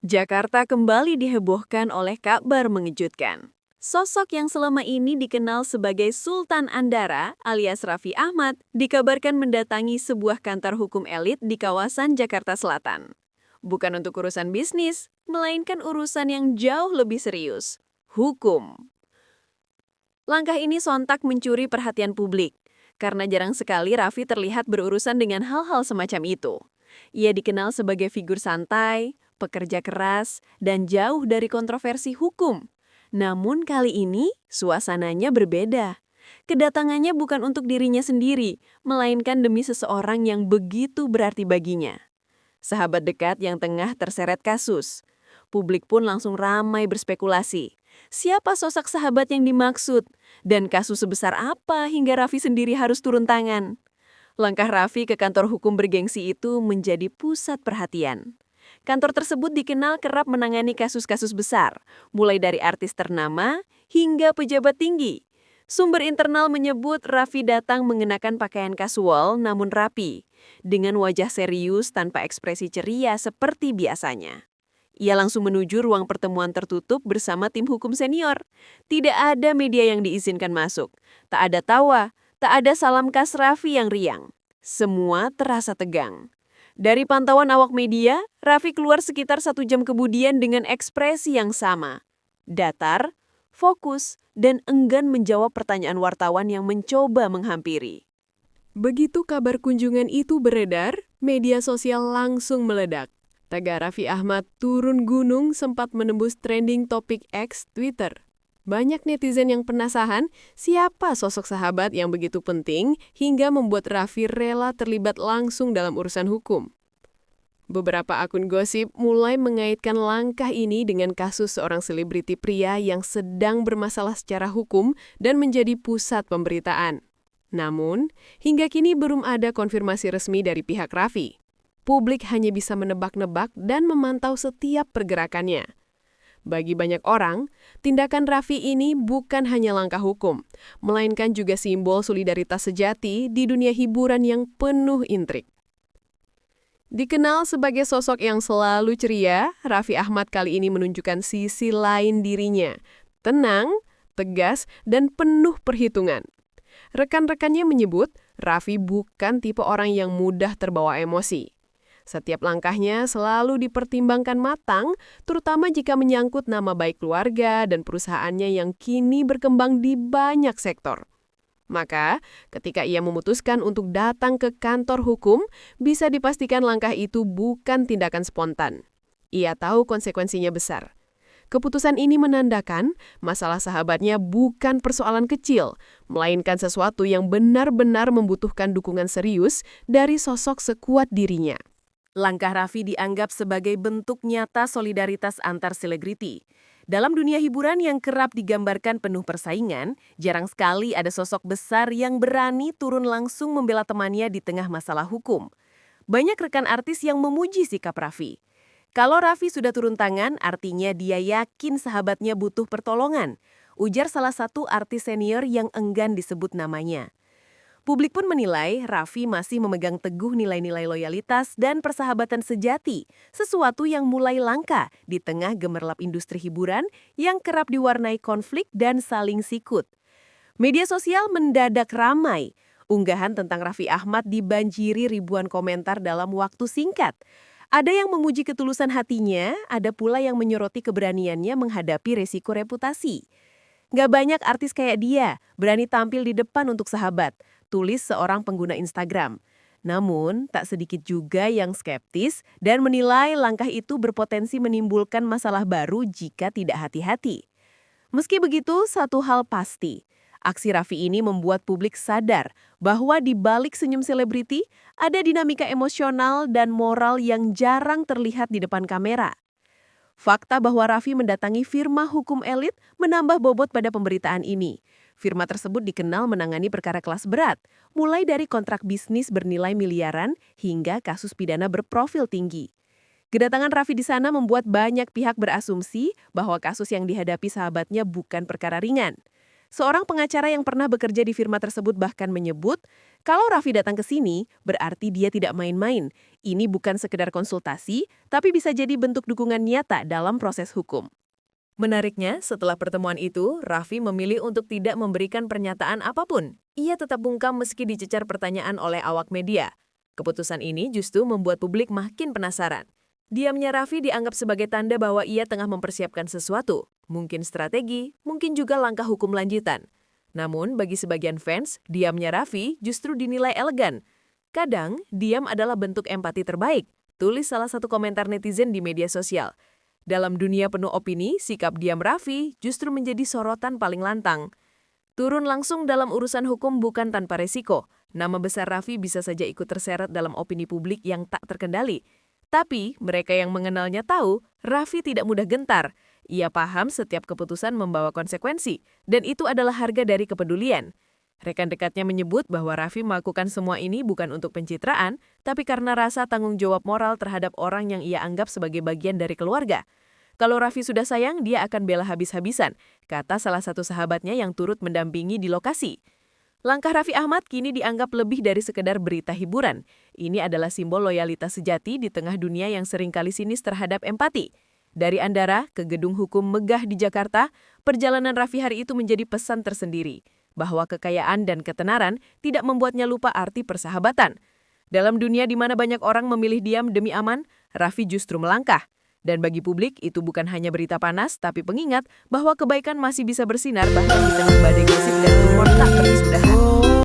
Jakarta kembali dihebohkan oleh kabar mengejutkan. Sosok yang selama ini dikenal sebagai Sultan Andara alias Raffi Ahmad dikabarkan mendatangi sebuah kantor hukum elit di kawasan Jakarta Selatan. Bukan untuk urusan bisnis, melainkan urusan yang jauh lebih serius, hukum. Langkah ini sontak mencuri perhatian publik, karena jarang sekali Raffi terlihat berurusan dengan hal-hal semacam itu. Ia dikenal sebagai figur santai, pekerja keras, dan jauh dari kontroversi hukum. Namun kali ini, suasananya berbeda. Kedatangannya bukan untuk dirinya sendiri, melainkan demi seseorang yang begitu berarti baginya. Sahabat dekat yang tengah terseret kasus. Publik pun langsung ramai berspekulasi. Siapa sosok sahabat yang dimaksud? Dan kasus sebesar apa hingga Raffi sendiri harus turun tangan? Langkah Raffi ke kantor hukum bergengsi itu menjadi pusat perhatian. Kantor tersebut dikenal kerap menangani kasus-kasus besar, mulai dari artis ternama hingga pejabat tinggi. Sumber internal menyebut Raffi datang mengenakan pakaian kasual namun rapi, dengan wajah serius tanpa ekspresi ceria seperti biasanya. Ia langsung menuju ruang pertemuan tertutup bersama tim hukum senior. Tidak ada media yang diizinkan masuk. Tak ada tawa, tak ada salam khas Raffi yang riang. Semua terasa tegang. Dari pantauan awak media, Raffi keluar sekitar 1 jam kemudian dengan ekspresi yang sama. Datar, fokus, dan enggan menjawab pertanyaan wartawan yang mencoba menghampiri. Begitu kabar kunjungan itu beredar, media sosial langsung meledak. Tagar Raffi Ahmad turun gunung sempat menembus trending topik X Twitter. Banyak netizen yang penasaran siapa sosok sahabat yang begitu penting hingga membuat Raffi rela terlibat langsung dalam urusan hukum. Beberapa akun gosip mulai mengaitkan langkah ini dengan kasus seorang selebriti pria yang sedang bermasalah secara hukum dan menjadi pusat pemberitaan. Namun, hingga kini belum ada konfirmasi resmi dari pihak Raffi. Publik hanya bisa menebak-nebak dan memantau setiap pergerakannya. Bagi banyak orang, tindakan Raffi ini bukan hanya langkah hukum, melainkan juga simbol solidaritas sejati di dunia hiburan yang penuh intrik. Dikenal sebagai sosok yang selalu ceria, Raffi Ahmad kali ini menunjukkan sisi lain dirinya, tenang, tegas, dan penuh perhitungan. Rekan-rekannya menyebut, Raffi bukan tipe orang yang mudah terbawa emosi. Setiap langkahnya selalu dipertimbangkan matang, terutama jika menyangkut nama baik keluarga dan perusahaannya yang kini berkembang di banyak sektor. Maka, ketika ia memutuskan untuk datang ke kantor hukum, bisa dipastikan langkah itu bukan tindakan spontan. Ia tahu konsekuensinya besar. Keputusan ini menandakan masalah sahabatnya bukan persoalan kecil, melainkan sesuatu yang benar-benar membutuhkan dukungan serius dari sosok sekuat dirinya. Langkah Raffi dianggap sebagai bentuk nyata solidaritas antar selebriti. Dalam dunia hiburan yang kerap digambarkan penuh persaingan, jarang sekali ada sosok besar yang berani turun langsung membela temannya di tengah masalah hukum. Banyak rekan artis yang memuji sikap Raffi. Kalau Raffi sudah turun tangan, artinya dia yakin sahabatnya butuh pertolongan, ujar salah satu artis senior yang enggan disebut namanya. Publik pun menilai Raffi masih memegang teguh nilai-nilai loyalitas dan persahabatan sejati, sesuatu yang mulai langka di tengah gemerlap industri hiburan yang kerap diwarnai konflik dan saling sikut. Media sosial mendadak ramai. Unggahan tentang Raffi Ahmad dibanjiri ribuan komentar dalam waktu singkat. Ada yang memuji ketulusan hatinya, ada pula yang menyoroti keberaniannya menghadapi resiko reputasi. Gak banyak artis kayak dia berani tampil di depan untuk sahabat, tulis seorang pengguna Instagram. Namun, tak sedikit juga yang skeptis dan menilai langkah itu berpotensi menimbulkan masalah baru jika tidak hati-hati. Meski begitu, satu hal pasti, aksi Raffi ini membuat publik sadar bahwa di balik senyum selebriti ada dinamika emosional dan moral yang jarang terlihat di depan kamera. Fakta bahwa Raffi mendatangi firma hukum elit menambah bobot pada pemberitaan ini. Firma tersebut dikenal menangani perkara kelas berat, mulai dari kontrak bisnis bernilai miliaran hingga kasus pidana berprofil tinggi. Kedatangan Raffi di sana membuat banyak pihak berasumsi bahwa kasus yang dihadapi sahabatnya bukan perkara ringan. Seorang pengacara yang pernah bekerja di firma tersebut bahkan menyebut, kalau Raffi datang ke sini, berarti dia tidak main-main. Ini bukan sekedar konsultasi, tapi bisa jadi bentuk dukungan nyata dalam proses hukum. Menariknya, setelah pertemuan itu, Raffi memilih untuk tidak memberikan pernyataan apapun. Ia tetap bungkam meski dicecar pertanyaan oleh awak media. Keputusan ini justru membuat publik makin penasaran. Diamnya Raffi dianggap sebagai tanda bahwa ia tengah mempersiapkan sesuatu, mungkin strategi, mungkin juga langkah hukum lanjutan. Namun, bagi sebagian fans, diamnya Raffi justru dinilai elegan. Kadang, diam adalah bentuk empati terbaik, tulis salah satu komentar netizen di media sosial. Dalam dunia penuh opini, sikap diam Raffi justru menjadi sorotan paling lantang. Turun langsung dalam urusan hukum bukan tanpa resiko. Nama besar Raffi bisa saja ikut terseret dalam opini publik yang tak terkendali. Tapi, mereka yang mengenalnya tahu, Raffi tidak mudah gentar. Ia paham setiap keputusan membawa konsekuensi, dan itu adalah harga dari kepedulian. Rekan dekatnya menyebut bahwa Raffi melakukan semua ini bukan untuk pencitraan, tapi karena rasa tanggung jawab moral terhadap orang yang ia anggap sebagai bagian dari keluarga. Kalau Raffi sudah sayang, dia akan bela habis-habisan, kata salah satu sahabatnya yang turut mendampingi di lokasi. Langkah Raffi Ahmad kini dianggap lebih dari sekedar berita hiburan. Ini adalah simbol loyalitas sejati di tengah dunia yang seringkali sinis terhadap empati. Dari Andara ke gedung hukum megah di Jakarta, perjalanan Raffi hari itu menjadi pesan tersendiri, bahwa kekayaan dan ketenaran tidak membuatnya lupa arti persahabatan. Dalam dunia di mana banyak orang memilih diam demi aman, Raffi justru melangkah. Dan bagi publik, itu bukan hanya berita panas, tapi pengingat bahwa kebaikan masih bisa bersinar bahkan di tengah badai gosip dan rumor tak berkesudahan.